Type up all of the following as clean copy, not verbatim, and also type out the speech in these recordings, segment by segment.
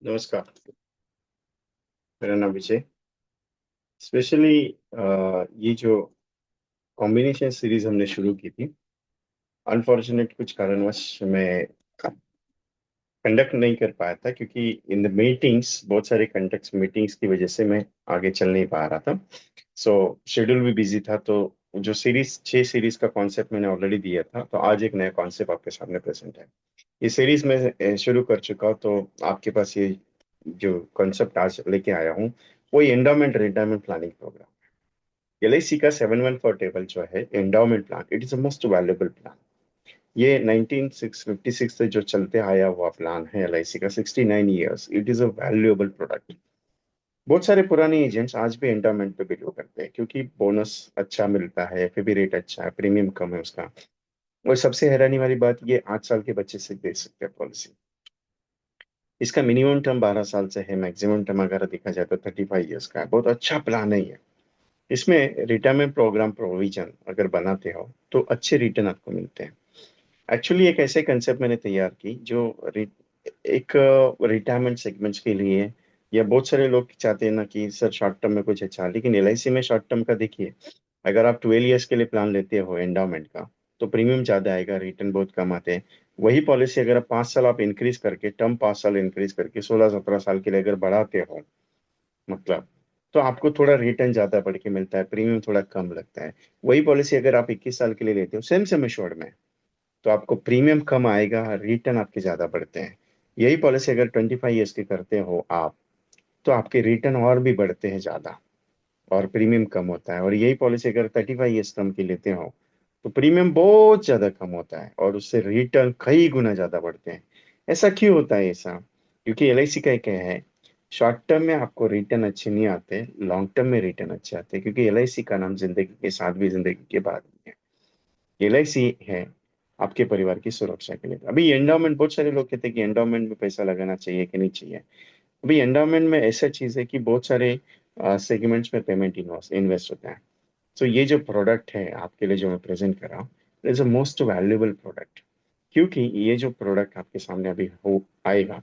नमस्कार। मेरा नाम विजय। स्पेशली ये जो कॉम्बिनेशन सीरीज हमने शुरू की थी, अनफॉर्चुनेट कुछ कारणवश मैं कंडक्ट नहीं कर पाया था, क्योंकि इन द मीटिंग्स बहुत सारे कंडक्ट मीटिंग्स की वजह से मैं आगे चल नहीं पा रहा था। सो शेड्यूल भी बिजी था। तो जो सीरीज 6 सीरीज का कॉन्सेप्ट मैंने ऑलरेडी दिया था, तो आज एक नया कॉन्सेप्ट आपके सामने प्रेजेंट है। ये सीरीज में शुरू कर चुका हूँ, तो आपके पास ये जो कॉन्सेप्ट आज लेके आया हूँ, वो endowment retirement planning programme. LIC का 714 टेबल जो है endowment plan, it is a most valuable plan. ये 1956 से जो चलते आया हुआ प्लान है एलआईसी का, 69 years. It is a valuable product. बहुत सारे पुराने एजेंट्स आज भी एंडोमेंट पे बिलीव करते हैं, क्योंकि बोनस अच्छा मिलता है, एफबी रेट अच्छा है, प्रीमियम कम है उसका। और सबसे हैरानी वाली बात, ये 8 साल के बच्चे से दे सकते हैं पॉलिसी। इसका मिनिमम टर्म 12 साल से है, मैक्सिमम टर्म अगर देखा जाए तो 35 ईयर्स का है। बहुत अच्छा प्लान है ये। इसमें रिटायरमेंट प्रोग्राम प्रोविजन अगर बनाते हो तो अच्छे रिटर्न आपको मिलते हैं। एक्चुअली एक ऐसे कंसेप्ट मैंने तैयार की जो एक रिटायरमेंट सेगमेंट्स के लिए, या बहुत सारे लोग चाहते हैं ना कि सर शॉर्ट टर्म में कुछ अच्छा, लेकिन एलआईसी में शॉर्ट टर्म का देखिए, अगर आप 12 ईयर्स के लिए प्लान लेते हो एंडाउमेंट का, तो प्रीमियम ज्यादा आएगा, रिटर्न बहुत कम आते हैं। वही पॉलिसी अगर 5 साल आप इंक्रीज करके, टर्म 5 साल इंक्रीज करके 16-17 साल के लिए अगर बढ़ाते हो, मतलब, तो आपको थोड़ा रिटर्न ज्यादा बढ़ के मिलता है, प्रीमियम थोड़ा कम लगता है। वही पॉलिसी अगर आप 21 साल के लिए लेते हो सेम सम एश्योर्ड में, तो आपको प्रीमियम कम आएगा, रिटर्न आपके ज्यादा बढ़ते हैं। यही पॉलिसी अगर 25 ईयर्स की करते हो आप, तो आपके रिटर्न और भी बढ़ते हैं ज्यादा, और प्रीमियम कम होता है। और यही पॉलिसी अगर 35 ईयर्स टर्म की लेते हो, तो प्रीमियम बहुत ज्यादा कम होता है और उससे रिटर्न कई गुना ज्यादा बढ़ते हैं। ऐसा क्यों होता है ऐसा? क्योंकि एलआईसी का एक है, शॉर्ट टर्म में आपको रिटर्न अच्छे नहीं आते, लॉन्ग टर्म में रिटर्न अच्छे आते हैं, क्योंकि एलआईसी का नाम जिंदगी के साथ भी जिंदगी के बाद भी है। एलआईसी है आपके परिवार की सुरक्षा के लिए। अभी एंडाउमेंट, बहुत सारे लोग कहते हैं कि एंडाउमेंट में पैसा लगाना चाहिए कि नहीं चाहिए। अभी एंडाउमेंट में ऐसा चीज है कि बहुत सारे सेगमेंट्स में पेमेंट इन्वेस्ट होता है। तो ये जो प्रोडक्ट है आपके लिए जो मैं प्रेजेंट कर रहा हूँ, is a most valuable product. क्योंकि ये जो प्रोडक्ट आपके सामने अभी हो आएगा,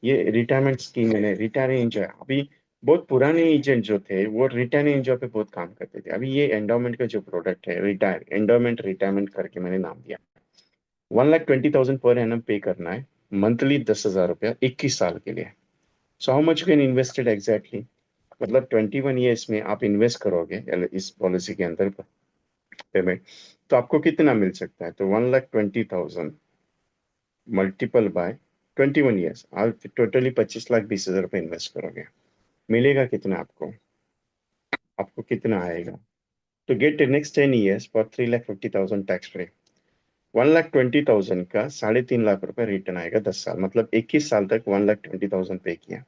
ये रिटायरमेंट स्कीम में रिटायर एंजॉय। अभी बहुत पुराने एजेंट जो थे वो रिटायर एंजॉय पे बहुत काम करते थे। अभी ये एंडोमेंट का जो प्रोडक्ट है, रिटायर एंडोमेंट रिटायरमेंट करके मैंने नाम दिया। 1,20,000 पर एनम पे करना है, मंथली 10,000 रुपया 21 साल के लिए। So how much can invested exactly, मतलब 21 ईयर्स में आप इन्वेस्ट करोगे इस पॉलिसी के अंदर पेमेंट, तो आपको कितना मिल सकता है? तो 1,20,000 मल्टीपल बाय 21 ईयर्स, आप टोटली 25,20,000 रुपये इन्वेस्ट करोगे। मिलेगा कितना आपको? आपको कितना आएगा? तो get next 10 years for 3,50,000 tax free. 1,20,000 का 3.5 लाख रुपए रिटर्न आएगा 10 साल, मतलब 21 साल तक 1,20,000 पे किया।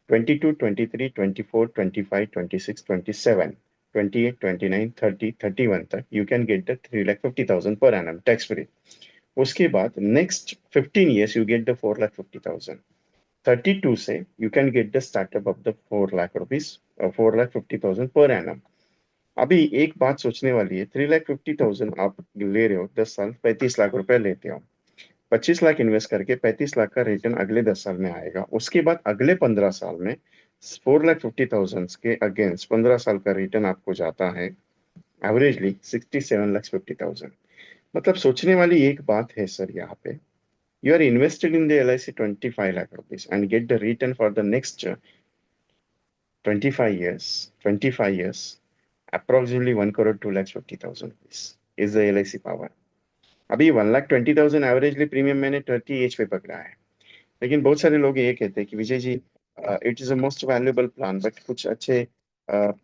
22, 23, 24, 25, 26, 27, 28, 29, 30, 31 तक you can get the 3,50,000 per annum tax free. उसके बाद next 15 years you get the 4,50,000। 32 से you can get the startup of the 4 lakh rupees, 4,50,000 per annum. अभी एक बात सोचने वाली है, 3,50,000 आप ले रहे हो 10 साल, 35 लाख रुपए लेते हो। 25 लाख इन्वेस्ट करके 35 लाख का रिटर्न अगले 10 साल में आएगा। उसके बाद अगले 15 साल में 4,50,000 के अगेंस्ट 15 साल का रिटर्न आपको जाता है एवरेजली 67,50,000। मतलब सोचने वाली एक बात है सर यहाँ पे, you are invested in the LIC 25 lakh rupees and get the return for the next 25 years approximately 1 crore 2,50,000 rupees is the LIC power. अभी 1,20,000 एवरेजली प्रीमियम मैंने 30 एज पे पकड़ा है। लेकिन बहुत सारे लोग ये कहते हैं कि Vijay ji, it is a most valuable plan, but कुछ अच्छे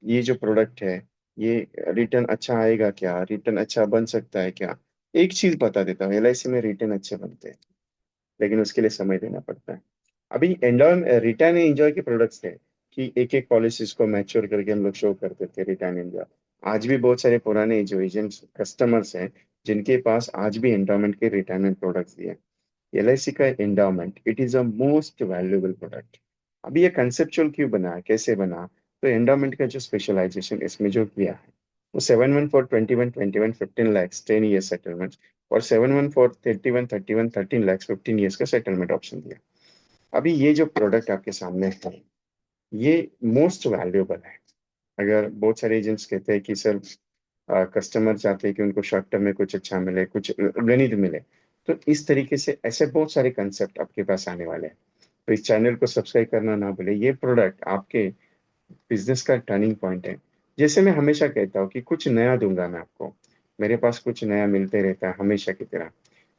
ये जो प्रोडक्ट है, ये रिटर्न अच्छा आएगा क्या, रिटर्न अच्छा बन सकता है क्या? एक चीज बता देता हूँ, एलआईसी में रिटर्न अच्छे बनते हैं, लेकिन उसके लिए समय देना पड़ता है। अभी एंजॉय रिटर्न एंजॉय के प्रोडक्ट्स थे कि एक एक पॉलिसीज को मैच्योर करके हम लोग शो करते थे रिटर्न एंजॉय। आज भी बहुत सारे पुराने जो एजेंट्स कस्टमर्स हैं, जिनके पास आज भी एंडोमेंट के रिटायरमेंट प्रोडक्ट्स दिए। एलआईसी का endowment, it is a most valuable product. अभी ये कंसेप्चुअल क्यों बना, कैसे बना? तो एंडाउमेंट का जो स्पेशलाइजेशन इसमें जो किया है, वो 714 21 21 15 लैक्स 10 ईयर सेटलमेंट, और 714 31 31 13 लैक्स 15 ईयर्स का सेटलमेंट ऑप्शन दिया। अभी ये जो प्रोडक्ट आपके सामने है ये मोस्ट वैल्यूएबल है। अगर बहुत सारे एजेंट्स कहते हैं कि सर कस्टमर चाहते हैं कि उनको शॉर्ट टर्म में कुछ अच्छा मिले, कुछ गणित मिले, तो इस तरीके से ऐसे बहुत सारे कंसेप्ट आपके पास आने वाले हैं। तो इस चैनल को सब्सक्राइब करना ना भूले। ये प्रोडक्ट आपके बिजनेस का टर्निंग पॉइंट है। जैसे मैं हमेशा कहता हूँ कि कुछ नया दूंगा मैं आपको, मेरे पास कुछ नया मिलते रहता है हमेशा की तरह।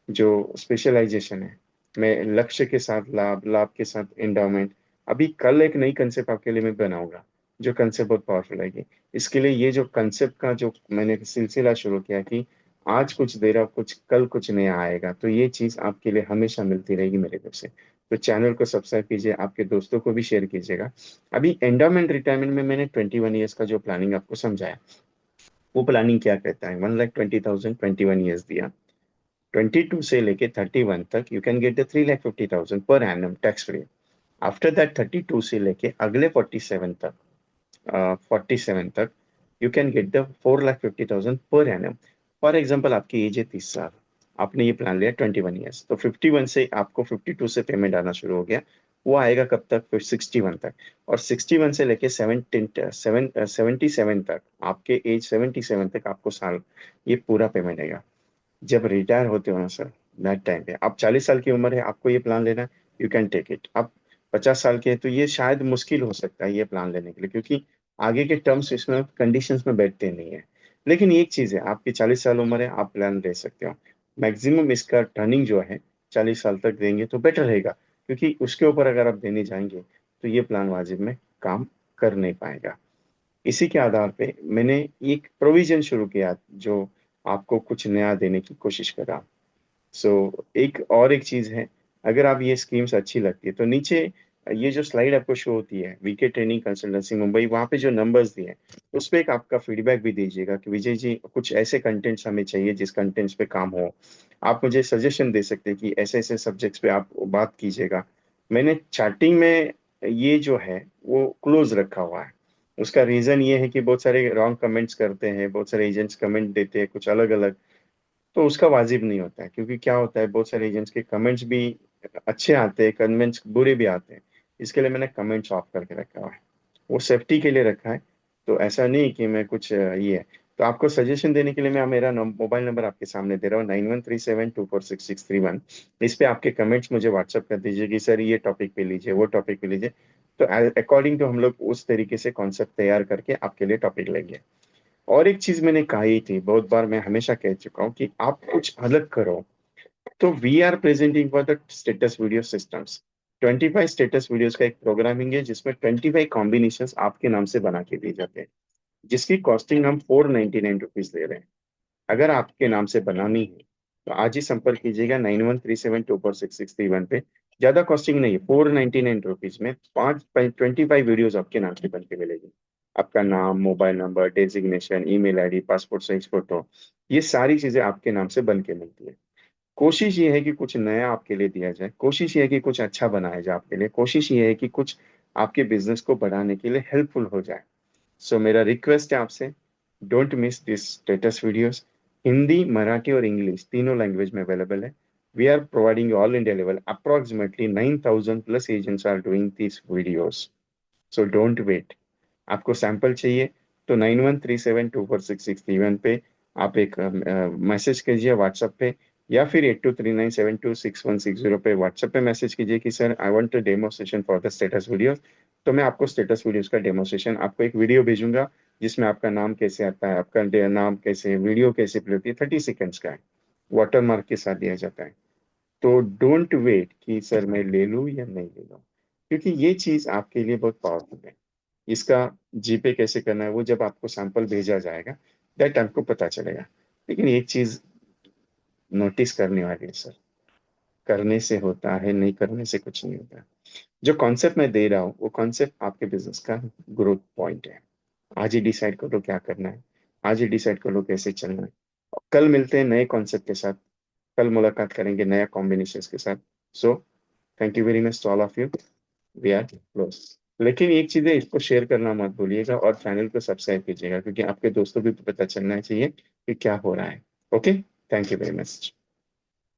जो स्पेशलाइजेशन है, मैं लक्ष्य के साथ लाभ, लाभ के साथ एंडाउमेंट। अभी कल एक नई कंसेप्ट आपके लिए मैं बनाऊंगा, जो कंसेप्ट बहुत पावरफुल है। इसके लिए ये जो कंसेप्ट का जो मैंने सिलसिला शुरू किया कि आज कुछ देर अब कुछ कल कुछ नया आएगा, तो ये चीज आपके लिए हमेशा मिलती रहेगी मेरे तरफ से। तो चैनल को सब्सक्राइब कीजिए, आपके दोस्तों को भी शेयर कीजिएगा। अभी एंडाउमेंट रिटायरमेंट में मैंने 21 ईयर्स का जो प्लानिंग आपको समझाया, वो प्लानिंग क्या कहता है, 1,20,000 21 ईयर्स दिया। 22 से लेके 31 तक you can get the 3,50,000 per annum tax free. After that 32 से लेके अगले 47 तक you can get the 4,50,000 per annum. For example आपकी एज है 30 साल, आपने ये प्लान लिया 21 ईयर्स, तो 51 से आपको 52 से पेमेंट आना शुरू हो गया। वो आएगा कब तक, फिर 61 तक। और 61 से लेके 77 तक, आपके एज 77 तक आपको साल ये पूरा पेमेंट आएगा। जब रिटायर होते हो ना सर, दैट टाइम पे आप 40 साल की उम्र है, आपको ये प्लान लेना है, यू कैन टेक इट। आप 50 साल के हैं तो ये शायद मुश्किल हो सकता है ये प्लान लेने के लिए, क्योंकि आगे के टर्म्स इसमें कंडीशंस में बैठते नहीं है। लेकिन एक चीज है, आपकी 40 साल उम्र है, आप प्लान ले सकते हो। मैक्सिमम इसका टर्निंग जो है 40 साल तक देंगे तो बेटर रहेगा, क्योंकि उसके ऊपर अगर आप देने जाएंगे तो ये प्लान वाजिब में काम कर नहीं पाएगा। इसी के आधार पे मैंने एक प्रोविजन शुरू किया जो आपको कुछ नया देने की कोशिश कर रहा। एक और एक चीज है, अगर आप ये स्कीम्स अच्छी लगती है तो नीचे ये जो स्लाइड आपको शो होती है वीके ट्रेनिंग कंसल्टेंसी मुंबई, वहाँ पे जो नंबर्स दिए हैं उस पे एक आपका फीडबैक भी दीजिएगा कि विजय जी कुछ ऐसे कंटेंट्स हमें चाहिए जिस कंटेंट्स पे काम हो। आप मुझे सजेशन दे सकते हैं कि ऐसे ऐसे सब्जेक्ट्स पे आप बात कीजिएगा। मैंने चार्टिंग में ये जो है वो क्लोज रखा हुआ है। उसका रीजन ये है कि बहुत सारे रॉन्ग कमेंट्स करते हैं, बहुत सारे एजेंट्स कमेंट देते हैं कुछ अलग अलग, तो उसका वाजिब नहीं होता है। क्योंकि क्या होता है, बहुत सारे एजेंट्स के कमेंट्स भी अच्छे आते हैं, कमेंट्स बुरे भी आते हैं। इसके लिए मैंने कमेंट्स ऑफ करके रखा हुआ है, वो सेफ्टी के लिए रखा है। तो ऐसा नहीं कि मैं कुछ ये है। तो आपको सजेशन देने के लिए मैं मेरा मोबाइल नंबर आपके सामने दे रहा हूँ, 9137246631। इस पे आपके कमेंट्स मुझे व्हाट्सअप कर दीजिए कि सर ये टॉपिक पे लीजिए, वो टॉपिक पे लीजिए। तो अकॉर्डिंग टू हम लोग उस तरीके से कॉन्सेप्ट तैयार करके आपके लिए टॉपिक लेंगे। और एक चीज मैंने कही थी बहुत बार, मैं हमेशा कह चुका हूँ कि आप कुछ अलग करो। तो we are presenting for the status video systems. 25 status videos का एक प्रोग्रामिंग है जिसमें 25 कॉम्बिनेशन आपके नाम से बना के दिए जाते हैं, जिसकी कॉस्टिंग हम 499 रुपीज ले रहे हैं। अगर आपके नाम से बनानी है तो आज ही संपर्क कीजिएगा 9137246631 पे। ज्यादा कॉस्टिंग नहीं है, 499 रुपीज में 25 आपके नाम से बन के मिलेगी। आपका नाम, mobile number, designation, email ID, passport size photo, ये सारी चीजें आपके नाम से बन के मिलती है। कोशिश ये है कि कुछ नया आपके लिए दिया जाए, कोशिश ये है कि कुछ अच्छा बनाया जाए आपके लिए, कोशिश ये है कि कुछ आपके बिजनेस को बढ़ाने के लिए हेल्पफुल हो जाए। सो मेरा रिक्वेस्ट है आपसे, don't miss this status videos. Hindi, Marathi और इंग्लिश तीनों लैंग्वेज में अवेलेबल है। We are providing all India level, approximately 9,000 plus agents are doing this videos. So don't wait. आपको सैंपल चाहिए तो 9137246631 पे आप एक मैसेज कीजिए व्हाट्सएप पे, या फिर 8239726160 पे व्हाट्सएप पे मैसेज कीजिए कि sir I want a demo session for the status video. तो मैं आपको स्टेटस वीडियोस का डेमो सेशन, आपको एक वीडियो भेजूंगा जिसमें आपका नाम कैसे आता है, आपका नाम कैसे, वीडियो कैसे प्ले होती है, 30 सेकेंड्स का है, वाटरमार्क के साथ दिया जाता है। तो डोंट वेट कि सर मैं ले लूं या नहीं ले लूं, क्योंकि ये चीज आपके लिए बहुत पावरफुल है। इसका जीपे कैसे करना है वो जब आपको सैंपल भेजा जाएगा, दैट आपको पता चलेगा। लेकिन एक चीज नोटिस करने वाली है सर, करने से होता है, नहीं करने से कुछ नहीं होता। जो कॉन्सेप्ट मैं दे रहा हूँ वो कॉन्सेप्ट आपके बिजनेस का ग्रोथ पॉइंट है। आज ही डिसाइड कर लो क्या करना है, आज ही डिसाइड कर लो कैसे चलना है। कल मिलते हैं नए कॉन्सेप्ट के साथ, कल मुलाकात करेंगे नया कॉम्बिनेशन के साथ। So thank you very much to all of you. We are close. लेकिन एक चीज है, इसको शेयर करना मत भूलिएगा और चैनल को सब्सक्राइब कीजिएगा, क्योंकि आपके दोस्तों को भी पता चलना चाहिए कि क्या हो रहा है। Okay, thank you very much.